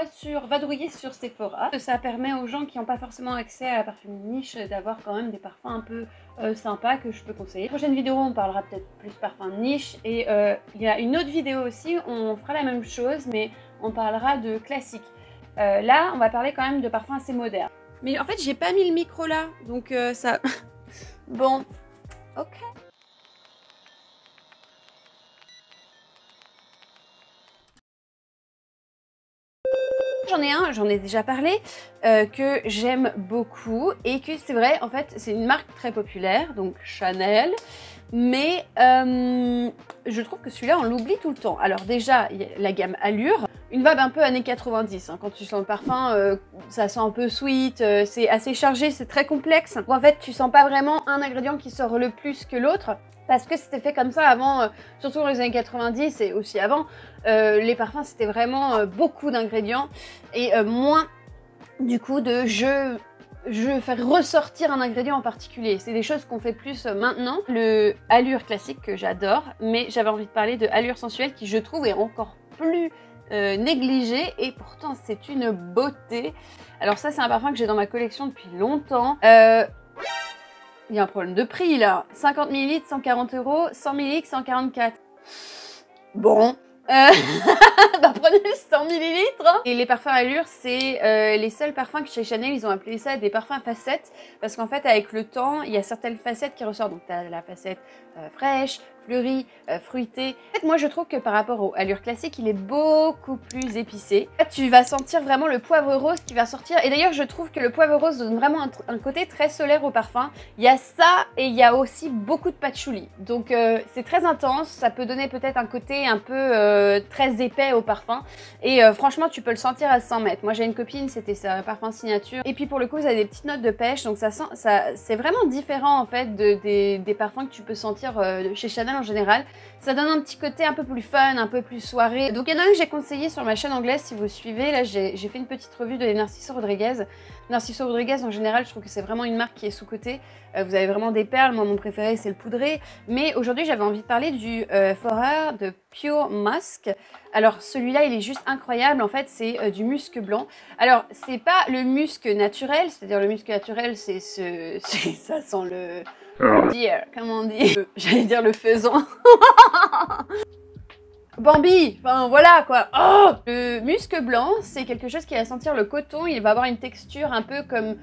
va vadrouiller sur Sephora. Ça permet aux gens qui n'ont pas forcément accès à la parfumerie niche d'avoir quand même des parfums un peu sympas que je peux conseiller. La prochaine vidéo, on parlera peut-être plus parfums niche et il y a une autre vidéo aussi où on fera la même chose mais on parlera de classiques. Là, on va parler quand même de parfums assez modernes. Mais en fait, j'ai pas mis le micro là, donc ça... Bon, ok. J'en ai un, j'en ai déjà parlé, que j'aime beaucoup et que c'est vrai, en fait, c'est une marque très populaire, donc Chanel, mais je trouve que celui-là, on l'oublie tout le temps. Alors déjà, il y a la gamme Allure, une vibe un peu années 90, hein. Quand tu sens le parfum, ça sent un peu sweet, c'est assez chargé, c'est très complexe. En fait, tu sens pas vraiment un ingrédient qui sort le plus que l'autre. Parce que c'était fait comme ça avant, surtout dans les années 90 et aussi avant, les parfums c'était vraiment beaucoup d'ingrédients et moins du coup de je veux faire ressortir un ingrédient en particulier. C'est des choses qu'on fait plus maintenant. Le Allure classique que j'adore, mais j'avais envie de parler de Allure sensuelle qui je trouve est encore plus négligé et pourtant c'est une beauté. Alors ça c'est un parfum que j'ai dans ma collection depuis longtemps. Il y a un problème de prix là. 50 ml, 140 €, 100 ml, 144. Bon. Bah prenez 100 ml. Hein. Et les parfums Allure, c'est les seuls parfums que chez Chanel, ils ont appelé ça des parfums facettes. Parce qu'en fait, avec le temps, il y a certaines facettes qui ressortent. Donc tu as la facette fraîche, fleurie, fruitée. En fait, moi, je trouve que par rapport au Allure classique, il est beaucoup plus épicé. Là, tu vas sentir vraiment le poivre rose qui va sortir. Et d'ailleurs, je trouve que le poivre rose donne vraiment un côté très solaire au parfum. Il y a ça et il y a aussi beaucoup de patchouli. Donc, c'est très intense. Ça peut donner peut-être un côté un peu très épais au parfum. Et franchement, tu peux le sentir à 100 mètres. Moi, j'ai une copine, c'était sa parfum signature. Et puis, pour le coup, ça a des petites notes de pêche. Donc, c'est vraiment différent, en fait, des parfums que tu peux sentir chez Chanel en général. Ça donne un petit côté un peu plus fun, un peu plus soirée. Donc il y en a un que j'ai conseillé sur ma chaîne anglaise si vous suivez. Là j'ai fait une petite revue de Narciso Rodriguez. Narciso Rodriguez en général, je trouve que c'est vraiment une marque qui est sous-cotée. Vous avez vraiment des perles, moi mon préféré c'est le poudré. Mais aujourd'hui j'avais envie de parler du Forer de Pure Musk. Alors celui-là il est juste incroyable, en fait c'est du musc blanc. Alors c'est pas le musc naturel, c'est-à-dire le musc naturel c'est ça sent le... Comment on dit j'allais dire le faisan. Bambi, enfin voilà quoi. Oh, le musc blanc, c'est quelque chose qui va sentir le coton. Il va avoir une texture un peu comme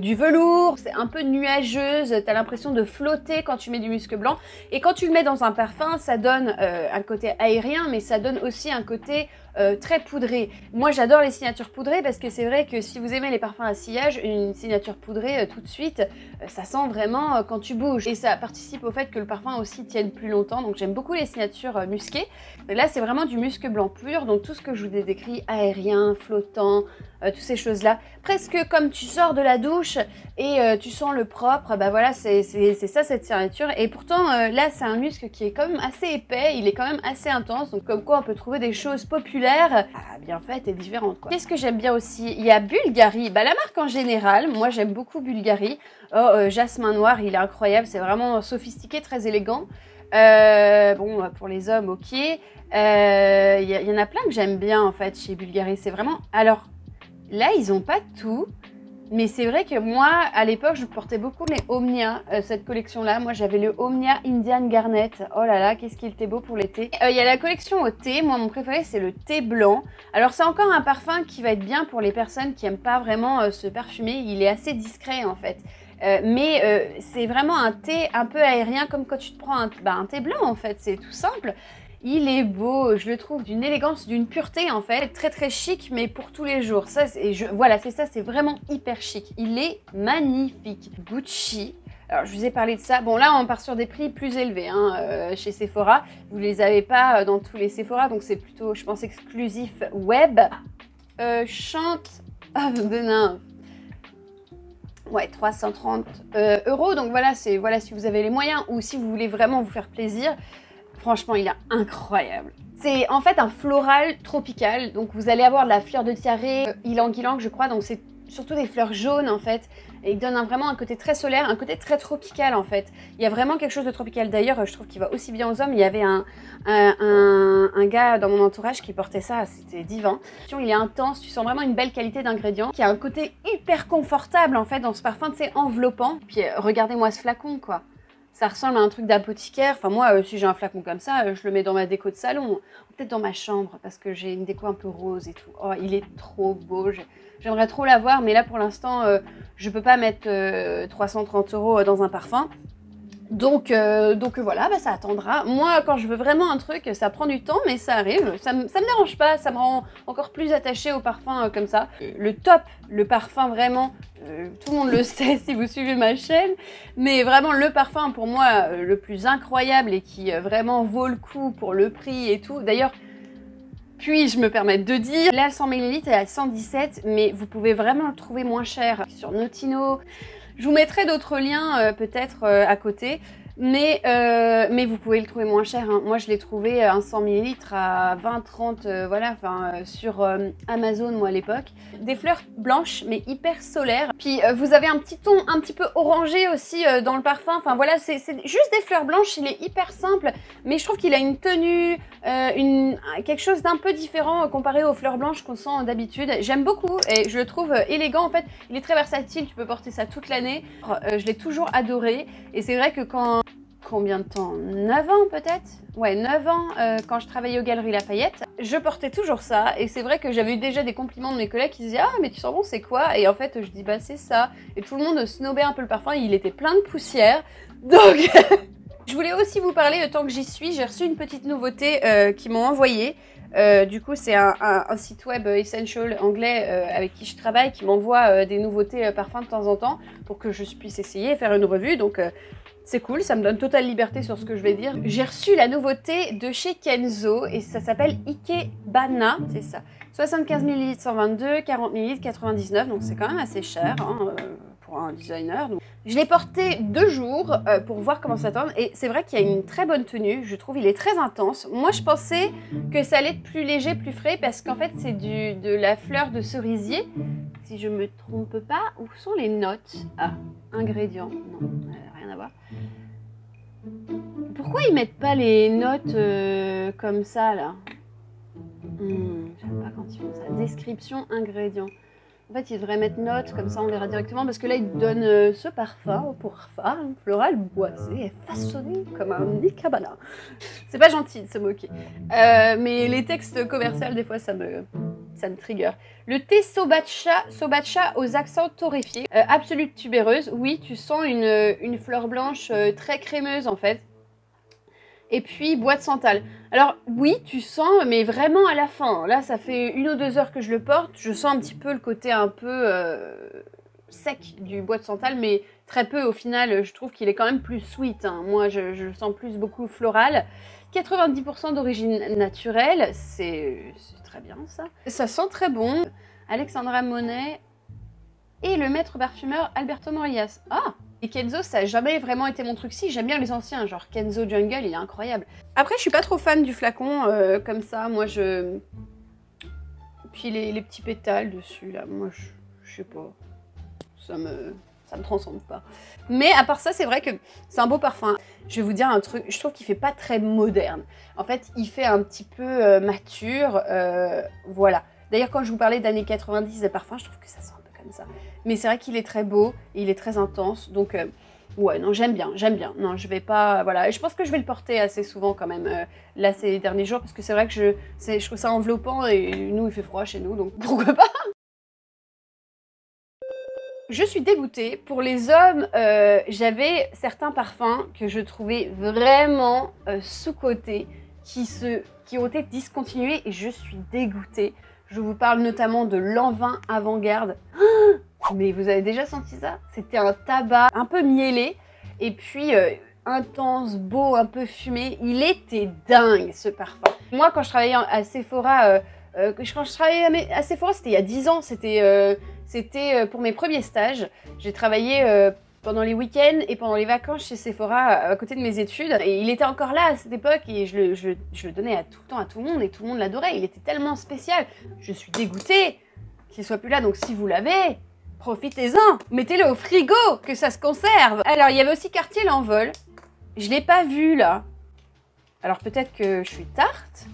du velours. C'est un peu nuageuse. T'as l'impression de flotter quand tu mets du musc blanc. Et quand tu le mets dans un parfum, ça donne un côté aérien, mais ça donne aussi un côté très poudré. Moi j'adore les signatures poudrées parce que c'est vrai que si vous aimez les parfums à sillage, une signature poudrée tout de suite, ça sent vraiment quand tu bouges. Et ça participe au fait que le parfum aussi tienne plus longtemps. Donc j'aime beaucoup les signatures musquées. Et là c'est vraiment du musc blanc pur, donc tout ce que je vous ai décrit, aérien, flottant, toutes ces choses-là. Presque comme tu sors de la douche et tu sens le propre, bah voilà, c'est ça cette signature. Et pourtant là c'est un musc qui est quand même assez épais, il est quand même assez intense, donc comme quoi on peut trouver des choses populaires bien faites et différentes quoi. Qu'est-ce que j'aime bien aussi? Il y a Bulgari, bah la marque en général, moi j'aime beaucoup Bulgari. Jasmin noir, il est incroyable, c'est vraiment sophistiqué, très élégant. Bon, pour les hommes, ok. Il y en a plein que j'aime bien en fait chez Bulgari. C'est vraiment... Alors, là, ils ont pas tout. Mais c'est vrai que moi, à l'époque, je portais beaucoup les Omnia, cette collection-là. Moi, j'avais le Omnia Indian Garnet. Oh là là, qu'est-ce qu'il était beau pour l'été. Il y a la collection au thé. Moi, mon préféré, c'est le thé blanc. Alors, c'est encore un parfum qui va être bien pour les personnes qui n'aiment pas vraiment se parfumer. Il est assez discret, en fait. Mais c'est vraiment un thé un peu aérien, comme quand tu te prends un thé blanc, en fait. C'est tout simple. Il est beau, je le trouve d'une élégance, d'une pureté en fait, très très chic mais pour tous les jours. Ça, voilà, c'est ça, c'est vraiment hyper chic. Il est magnifique. Gucci, alors je vous ai parlé de ça. Bon là on part sur des prix plus élevés hein, chez Sephora. Vous les avez pas dans tous les Sephora, donc c'est plutôt, je pense, exclusif web. Chante of the Nymph. Ouais, 330 €. Donc voilà, si vous avez les moyens ou si vous voulez vraiment vous faire plaisir. Franchement, il est incroyable. C'est en fait un floral tropical. Donc vous allez avoir de la fleur de tiare, ylang ylang je crois. Donc c'est surtout des fleurs jaunes en fait. Et il donne vraiment un côté très solaire, un côté très tropical en fait. Il y a vraiment quelque chose de tropical. D'ailleurs, je trouve qu'il va aussi bien aux hommes. Il y avait un gars dans mon entourage qui portait ça, c'était divin. Il est intense, tu sens vraiment une belle qualité d'ingrédient, qui a un côté hyper confortable en fait dans ce parfum, tu sais, enveloppant. Puis regardez-moi ce flacon quoi. Ça ressemble à un truc d'apothicaire. Enfin moi, si j'ai un flacon comme ça, je le mets dans ma déco de salon. Peut-être dans ma chambre, parce que j'ai une déco un peu rose et tout. Oh, il est trop beau. J'aimerais trop l'avoir, mais là pour l'instant, je peux pas mettre 330 € dans un parfum. Donc voilà, bah, ça attendra. Moi, quand je veux vraiment un truc, ça prend du temps, mais ça arrive. Ça me dérange pas, ça me rend encore plus attachée au parfum comme ça. Le top, le parfum vraiment, tout le monde le sait si vous suivez ma chaîne, mais vraiment le parfum pour moi le plus incroyable et qui vraiment vaut le coup pour le prix et tout. D'ailleurs, puis-je me permettre de dire, là 100 ml est à 117, mais vous pouvez vraiment le trouver moins cher sur Notino. Je vous mettrai d'autres liens peut-être à côté, mais vous pouvez le trouver moins cher. Hein. Moi, je l'ai trouvé un 100 ml à 20-30, voilà, enfin sur Amazon, moi à l'époque. Des fleurs blanches, mais hyper solaires. Puis vous avez un petit ton un petit peu orangé aussi dans le parfum. Enfin voilà, c'est juste des fleurs blanches. Il est hyper simple, mais je trouve qu'il a une tenue, quelque chose d'un peu différent comparé aux fleurs blanches qu'on sent d'habitude. J'aime beaucoup et je le trouve élégant. En fait, il est très versatile. Tu peux porter ça toute l'année. Je l'ai toujours adoré. Et c'est vrai que combien de temps? 9 ans peut-être? Ouais, 9 ans quand je travaillais aux Galeries Lafayette. Je portais toujours ça et c'est vrai que j'avais eu déjà des compliments de mes collègues qui disaient « Ah, mais tu sens bon, c'est quoi ?» Et en fait, je dis « Bah, c'est ça. » Et tout le monde snobait un peu le parfum, il était plein de poussière. Donc, je voulais aussi vous parler, tant que j'y suis, j'ai reçu une petite nouveauté qu'ils m'ont envoyée. Du coup, c'est un site web Essential anglais avec qui je travaille qui m'envoie des nouveautés parfums de temps en temps pour que je puisse essayer et faire une revue. Donc, c'est cool, ça me donne totale liberté sur ce que je vais dire. J'ai reçu la nouveauté de chez Kenzo et ça s'appelle Ikebana, c'est ça. 75 ml 122, 40 ml 99, donc c'est quand même assez cher hein, pour un designer. Donc, je l'ai porté 2 jours pour voir comment ça tourne et c'est vrai qu'il y a une très bonne tenue, je trouve il est très intense. Moi je pensais que ça allait être plus léger, plus frais parce qu'en fait c'est de la fleur de cerisier. Si je me trompe pas, où sont les notes? Ah, ingrédients, non, rien à voir. Pourquoi ils mettent pas les notes comme ça là? J'aime pas quand ils font ça. Description, ingrédients. En fait, ils devraient mettre notes, comme ça on verra directement, parce que là, ils donnent ce parfum pour femme floral boisé et façonné comme un Ikebana. C'est pas gentil de se moquer. Mais les textes commerciaux, des fois, ça me trigger. Le thé Sobacha aux accents torréfiés. Absolute tubéreuse. Oui, tu sens une fleur blanche très crémeuse, en fait. Et puis bois de santal. Alors oui, tu sens, mais vraiment à la fin. Là, ça fait 1 ou 2 heures que je le porte. Je sens un petit peu le côté un peu sec du bois de santal, mais très peu au final. Je trouve qu'il est quand même plus sweet. Hein. Moi, je le sens plus beaucoup floral. 90% d'origine naturelle, c'est très bien ça. Ça sent très bon. Alexandra Monet et le maître parfumeur Alberto Morillas. Ah! Et Kenzo, ça n'a jamais vraiment été mon truc. Si, j'aime bien les anciens, genre Kenzo Jungle, il est incroyable. Après, je suis pas trop fan du flacon comme ça. Moi, Puis les petits pétales dessus, là, moi, je sais pas. Ça me transcende pas. Mais à part ça, c'est vrai que c'est un beau parfum. Je vais vous dire un truc, je trouve qu'il fait pas très moderne. En fait, il fait un petit peu mature, voilà. D'ailleurs, quand je vous parlais d'années 90 des parfums, je trouve que ça sent un peu comme ça. Mais c'est vrai qu'il est très beau, et il est très intense, donc ouais, non, j'aime bien. Non, je vais pas, voilà. Je pense que je vais le porter assez souvent quand même, là, ces derniers jours, parce que c'est vrai que je trouve ça enveloppant, et nous, il fait froid chez nous, donc pourquoi pas. Je suis dégoûtée. Pour les hommes, j'avais certains parfums que je trouvais vraiment sous-cotés, qui ont été discontinués, et je suis dégoûtée. Je vous parle notamment de Lanvin Avant-Garde. Mais vous avez déjà senti ça? C'était un tabac un peu mielé, et puis intense, beau, un peu fumé. Il était dingue ce parfum. Moi, quand je travaillais à Sephora, c'était il y a 10 ans, c'était pour mes premiers stages. J'ai travaillé pendant les week-ends et pendant les vacances chez Sephora à côté de mes études. Et il était encore là à cette époque et je le donnais tout le temps à tout le monde et tout le monde l'adorait. Il était tellement spécial. Je suis dégoûtée qu'il soit plus là. Donc si vous l'avez, profitez-en, mettez-le au frigo, que ça se conserve. Alors, il y avait aussi Cartier l'envol. Je l'ai pas vu là. Alors peut-être que je suis tarte.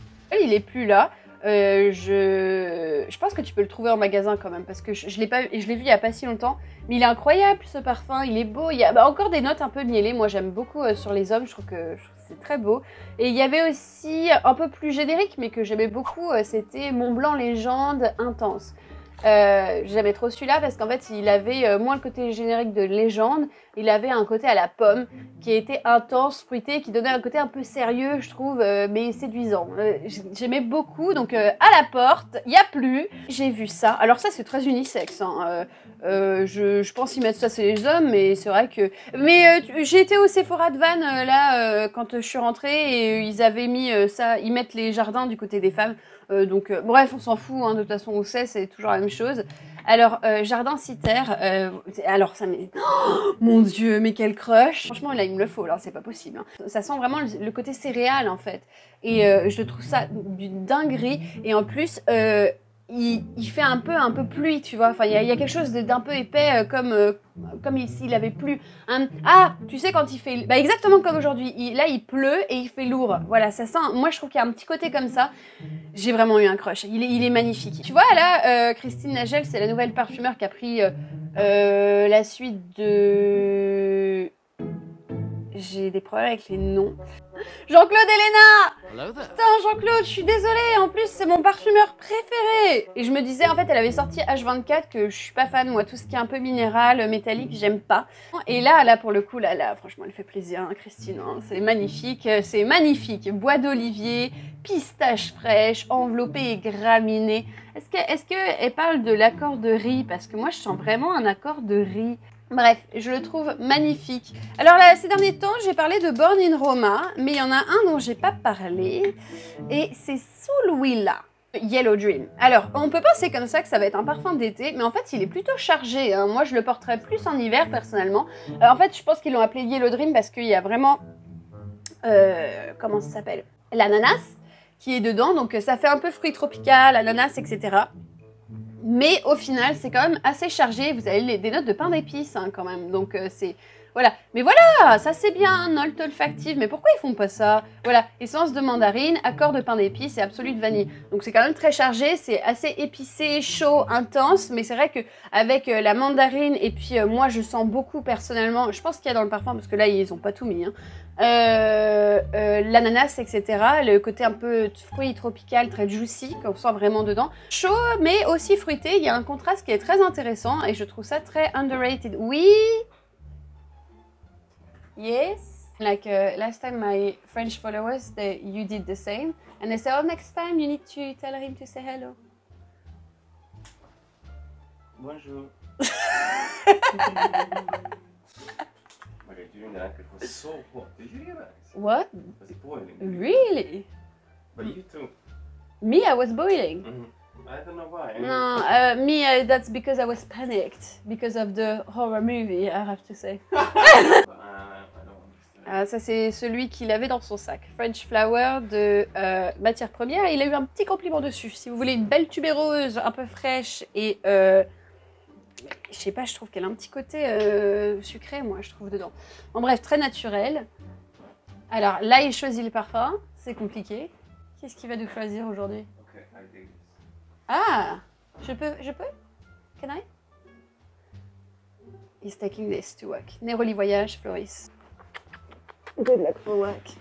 Il est plus là. Je pense que tu peux le trouver en magasin quand même parce que je l'ai pas, je l'ai vu il y a pas si longtemps. Mais il est incroyable ce parfum, il est beau. Il y a encore des notes un peu miellées. Moi j'aime beaucoup sur les hommes, je trouve que c'est très beau. Et il y avait aussi un peu plus générique mais que j'aimais beaucoup, c'était Montblanc Légende Intense. J'aimais trop celui-là parce qu'en fait il avait moins le côté générique de légende, il avait un côté à la pomme qui était intense, fruité, qui donnait un côté un peu sérieux je trouve, mais séduisant. J'aimais beaucoup, donc à la porte, il n'y a plus. J'ai vu ça, alors ça c'est très unisexe, hein. Je pense y mettre ça c'est les hommes, mais c'est vrai que... Mais j'ai été au Sephora de Vannes là quand je suis rentrée et ils avaient mis ça, ils mettent les jardins du côté des femmes. Donc bref, on s'en fout, hein, de toute façon on sait, c'est toujours la même chose. Alors, Jardin Citer, alors ça m'est... Oh, mon Dieu, mais quel crush! Franchement, là, il me le faut, là, c'est pas possible. Hein. Ça sent vraiment le côté céréal, en fait. Et je trouve ça d'une dinguerie. Et en plus, il fait un peu pluie, tu vois. Enfin, il y a quelque chose d'un peu épais, comme s'il avait plu. Ah, tu sais, quand il fait... Bah, exactement comme aujourd'hui. Là, il pleut et il fait lourd. Voilà, ça sent... Moi, je trouve qu'il y a un petit côté comme ça. J'ai vraiment eu un crush. Il est magnifique. Tu vois, là, Christine Nagel, c'est la nouvelle parfumeur qui a pris la suite de... J'ai des problèmes avec les noms. Jean-Claude Elena! Putain, Jean-Claude, je suis désolée. En plus, c'est mon parfumeur préféré. Et je me disais, en fait, elle avait sorti H24, que je suis pas fan. Moi, tout ce qui est un peu minéral, métallique, j'aime pas. Et là, pour le coup, là, franchement, elle fait plaisir, hein, Christine. Hein, c'est magnifique. C'est magnifique. Bois d'olivier, pistache fraîche, enveloppée et graminée. Est-ce qu'elle parle de l'accord de riz? Parce que moi, je sens vraiment un accord de riz. Bref, je le trouve magnifique. Alors là, ces derniers temps, j'ai parlé de Born in Roma, mais il y en a un dont j'ai pas parlé, et c'est Sulwila, Yellow Dream. Alors, on peut penser comme ça que ça va être un parfum d'été, mais en fait, il est plutôt chargé. Hein. Moi, je le porterais plus en hiver, personnellement. En fait, je pense qu'ils l'ont appelé Yellow Dream parce qu'il y a vraiment... comment ça s'appelle? L'ananas qui est dedans, donc ça fait un peu fruit tropical, ananas, etc. Mais au final, c'est quand même assez chargé. Vous avez des notes de pain d'épices hein, quand même. Donc c'est... Voilà. Mais voilà, ça c'est bien, note olfactive. Mais pourquoi ils font pas ça? Voilà, essence de mandarine, accord de pain d'épices et absolu de vanille. Donc c'est quand même très chargé, c'est assez épicé, chaud, intense. Mais c'est vrai qu'avec la mandarine et puis moi je sens beaucoup personnellement, je pense qu'il y a dans le parfum parce que là ils ont pas tout mis. Hein, l'ananas, etc. Le côté un peu fruit tropical, très juicy, qu'on sent vraiment dedans. Chaud, mais aussi fruité. Il y a un contraste qui est très intéressant et je trouve ça très underrated. Oui. Yes. Like last time my French followers, you did the same. And they say, oh, next time you need to tell him to say hello. Bonjour. It's so hot. Did you hear that? What? It's boiling. Really? But you too. Me, I was boiling. I don't know why. No, me, that's because I was panicked because of the horror movie, I have to say. Ça, c'est celui qu'il avait dans son sac. French Flower de matière première. Il a eu un petit compliment dessus. Si vous voulez une belle tubéreuse, un peu fraîche et... je sais pas, je trouve qu'elle a un petit côté sucré, moi, je trouve, dedans. En bref, très naturel. Alors, là, il choisit le parfum. C'est compliqué. Qu'est-ce qu'il va nous choisir aujourd'hui? Okay, I dig this. Ah! Je peux? Can I? He's taking this to work. Neroli Voyage, Floris. Good luck for work.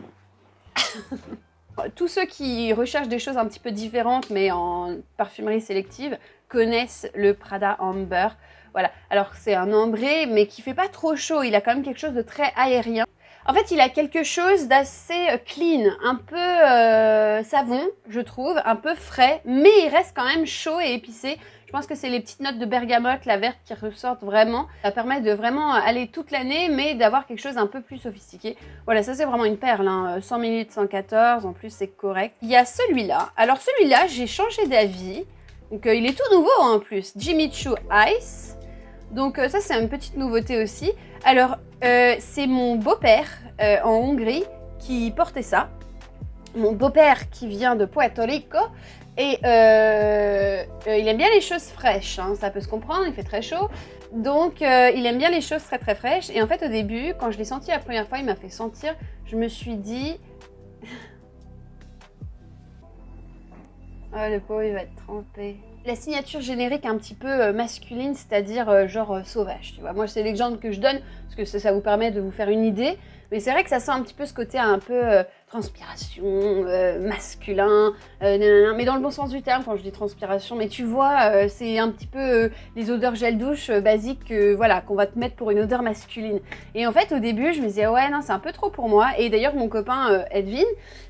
Tous ceux qui recherchent des choses un petit peu différentes, mais en parfumerie sélective, connaissent le Prada Amber. Voilà. Alors, c'est un ambré, mais qui fait pas trop chaud. Il a quand même quelque chose de très aérien. En fait, il a quelque chose d'assez clean, un peu savon, je trouve, un peu frais, mais il reste quand même chaud et épicé. Je pense que c'est les petites notes de bergamote, la verte qui ressortent vraiment. Ça permet de vraiment aller toute l'année, mais d'avoir quelque chose un peu plus sophistiqué. Voilà, ça c'est vraiment une perle, hein. 100 ml, 114, en plus c'est correct. Il y a celui-là. Alors celui-là, j'ai changé d'avis. Donc il est tout nouveau en plus. Jimmy Choo Ice. Donc ça c'est une petite nouveauté aussi. Alors c'est mon beau-père en Hongrie qui portait ça. mon beau-père qui vient de Puerto Rico et il aime bien les choses fraîches, hein, ça peut se comprendre, il fait très chaud. Donc il aime bien les choses très très fraîches. Et en fait au début, quand je l'ai senti la première fois, il m'a fait sentir, je me suis dit... Oh le pauvre, il va être trempé. La signature générique un petit peu masculine, c'est-à-dire genre sauvage, tu vois. Moi c'est l'exemple que je donne, parce que ça vous permet de vous faire une idée. Mais c'est vrai que ça sent un petit peu ce côté un peu transpiration, masculin, mais dans le bon sens du terme quand je dis transpiration. Mais tu vois, c'est un petit peu les odeurs gel douche basiques voilà, qu'on va te mettre pour une odeur masculine. Et en fait, au début, je me disais, ouais, non, c'est un peu trop pour moi. Et d'ailleurs, mon copain Edwin,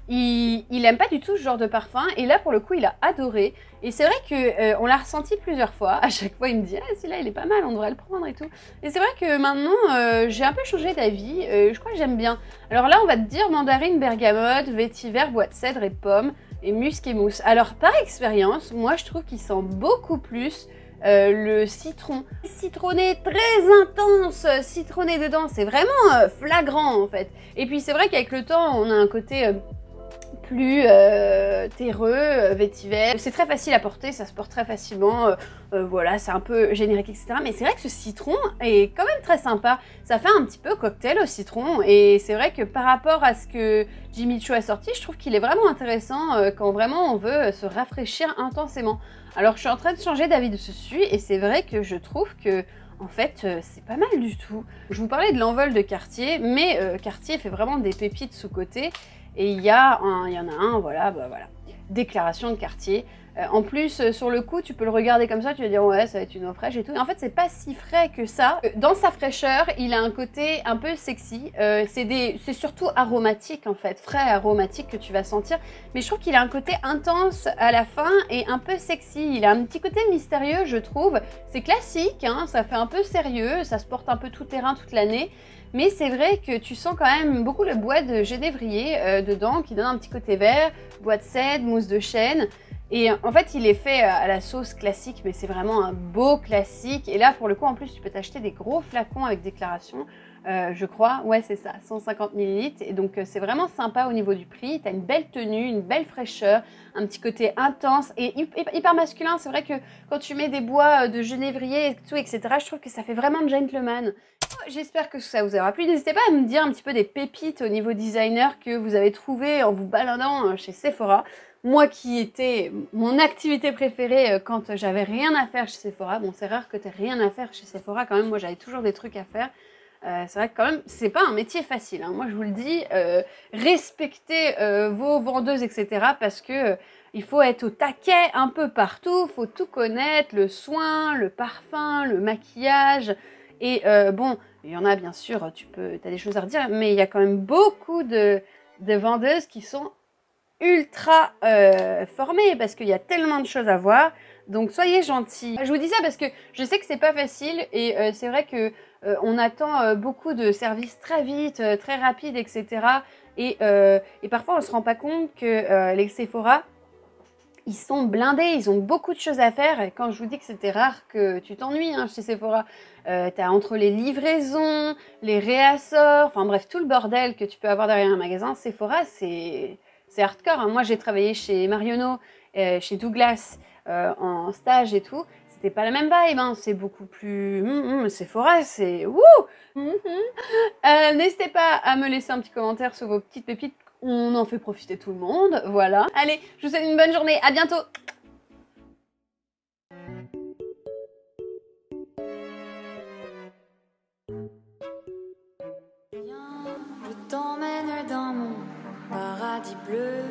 il aime pas du tout ce genre de parfum. Et là, pour le coup, il a adoré. Et c'est vrai que on l'a ressenti plusieurs fois. À chaque fois, il me dit, ah, celui-là, il est pas mal, on devrait le prendre et tout. Et c'est vrai que maintenant, j'ai un peu changé d'avis. Je crois que j'aime bien. Alors là, on va te dire mandarine, bergamote, vétiver, bois de cèdre et pomme, et musc et mousse. Alors, par expérience, moi, je trouve qu'il sent beaucoup plus le citron. Citronné très intense, citronné dedans. C'est vraiment flagrant, en fait. Et puis, c'est vrai qu'avec le temps, on a un côté... plus terreux, vétiver. C'est très facile à porter, ça se porte très facilement, voilà, c'est un peu générique, etc. Mais c'est vrai que ce citron est quand même très sympa. Ça fait un petit peu cocktail au citron, et c'est vrai que par rapport à ce que Jimmy Choo a sorti, je trouve qu'il est vraiment intéressant quand vraiment on veut se rafraîchir intensément. Alors je suis en train de changer d'avis dessus, et c'est vrai que je trouve que en fait, c'est pas mal du tout. Je vous parlais de l'envol de Cartier, mais Cartier fait vraiment des pépites sous-côté. Et il y en a un, voilà, bah voilà, déclaration de Cartier. En plus, sur le coup, tu peux le regarder comme ça, tu vas dire ouais, ça va être une eau fraîche et tout. Et en fait, c'est pas si frais que ça. Dans sa fraîcheur, il a un côté un peu sexy. C'est surtout aromatique en fait, frais aromatique que tu vas sentir. Mais je trouve qu'il a un côté intense à la fin et un peu sexy. Il a un petit côté mystérieux, je trouve. C'est classique, hein, ça fait un peu sérieux, ça se porte un peu tout terrain toute l'année. Mais c'est vrai que tu sens quand même beaucoup le bois de genévrier dedans, qui donne un petit côté vert, bois de cèdre, mousse de chêne. Et en fait, il est fait à la sauce classique, mais c'est vraiment un beau classique. Et là, pour le coup, en plus, tu peux t'acheter des gros flacons avec déclaration, je crois. Ouais, c'est ça, 150 ml. Et donc, c'est vraiment sympa au niveau du prix. Tu as une belle tenue, une belle fraîcheur, un petit côté intense et hyper masculin. C'est vrai que quand tu mets des bois de genévrier et tout, etc., je trouve que ça fait vraiment gentleman. J'espère que ça vous aura plu. N'hésitez pas à me dire un petit peu des pépites au niveau designer que vous avez trouvé en vous baladant chez Sephora. Moi qui était mon activité préférée quand j'avais rien à faire chez Sephora. Bon, c'est rare que tu aies rien à faire chez Sephora quand même. Moi, j'avais toujours des trucs à faire. C'est vrai que quand même, c'est pas un métier facile, hein. Moi, je vous le dis, respectez vos vendeuses, etc. Parce que il faut être au taquet un peu partout. Faut tout connaître, le soin, le parfum, le maquillage. Et bon, il y en a bien sûr, tu as des choses à redire, mais il y a quand même beaucoup de vendeuses qui sont ultra formées parce qu'il y a tellement de choses à voir. Donc soyez gentils. Je vous dis ça parce que je sais que c'est pas facile et c'est vrai que on attend beaucoup de services très vite, très rapides, etc. Et parfois on se rend pas compte que les Sephora, ils sont blindés, ils ont beaucoup de choses à faire. Et quand je vous dis que c'était rare que tu t'ennuies hein, chez Sephora, t'as entre les livraisons, les réassorts, enfin bref, tout le bordel que tu peux avoir derrière un magasin, Sephora, c'est hardcore. Hein. Moi, j'ai travaillé chez Marionneau, chez Douglas, en stage et tout. C'était pas la même vibe, hein. C'est beaucoup plus... Sephora, c'est... N'hésitez pas à me laisser un petit commentaire sur vos petites pépites. On en fait profiter tout le monde, voilà. Allez, je vous souhaite une bonne journée, à bientôt. Je t'emmène dans mon paradis bleu.